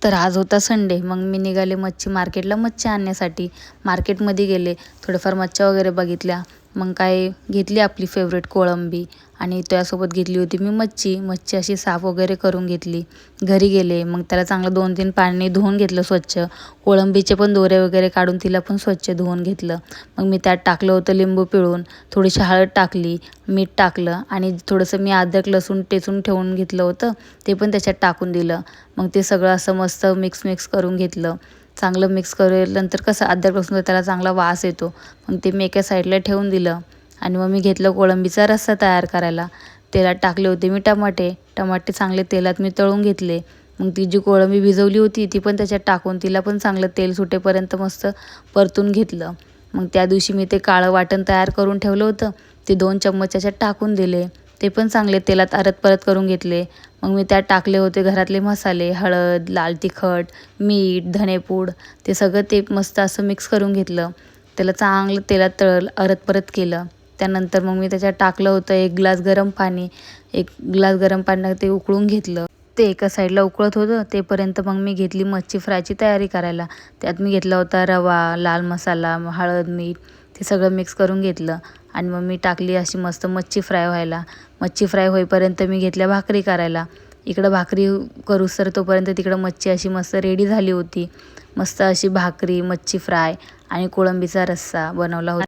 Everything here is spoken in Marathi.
तर आज होता संडे, मग मी निघाले मार्केटला मच्छी आणण्यासाठी. मार्केटमध्ये गेले, थोड्याफार मच्छ्या वगैरे बघितल्या. मग काय घेतली आपली फेवरेट कोळंबी आणि त्यासोबत घेतली होती मी मच्छी अशी साफ वगैरे करून घेतली. घरी गेले, मग त्याला चांगलं 2-3 पाण्याने धुवून घेतलं स्वच्छ. कोळंबीचे पण दोरे वगैरे काढून तिला पण स्वच्छ धुवून घेतलं. मग मी त्यात टाकलं होतं लिंबू पिळून, थोडीशी हळद टाकली, मीठ टाकलं आणि थोडंसं मी अद्रक लसूण टेचून ठेवून घेतलं होतं, ते पण त्याच्यात टाकून दिलं. मग ते सगळं असं मस्त मिक्स करून घेतलं. चांगलं मिक्स केल्यानंतर कसं अद्रक लसूणचा त्याला चांगला वास येतो. मग ते मी एका साईडला ठेवून दिलं आणि मग मी घेतलं कोळंबीचा रस्सा तयार करायला. तेलात टाकले होते मी टमाटे चांगले तेलात मी तळून घेतले. मग ती जी कोळंबी भिजवली होती ती पण त्याच्यात टाकून तिला पण चांगलं तेल सुटेपर्यंत मस्त परतून घेतलं. मग त्या दिवशी मी ते काळं वाटण तयार करून ठेवलं होतं, ते 2 चम्मच त्याच्यात टाकून दिले. ते पण चांगले तेलात परत करून घेतले. मग मी त्यात टाकले होते घरातले मसाले, हळद, लाल तिखट, मीठ, धनेपूड, ते सगळं ते मस्त असं मिक्स करून घेतलं. त्याला चांगलं तेलात परत केलं. त्यानंतर मग मी त्याच्यात टाकलं होतं 1 ग्लास गरम पाणी. 1 ग्लास गरम पाण्यात ते उकळून घेतलं. ते एका साईडला उकळत होतं तेपर्यंत मग मी घेतली मच्छी फ्रायची तयारी करायला. त्यात मी घेतला होता रवा, लाल मसाला, हळद, मीठ, ते सगळं मिक्स करून घेतलं आणि मग मी टाकली अशी मस्त मच्छी फ्राय व्हायला. मच्छी फ्राय होईपर्यंत मी घेतल्या भाकरी करायला. इकडं भाकरी करूस्तर तोपर्यंत तिकडं मच्छी अशी मस्त रेडी झाली होती. मस्त अशी भाकरी, मच्छी फ्राय आणि कोळंबीचा रस्सा बनवला होता.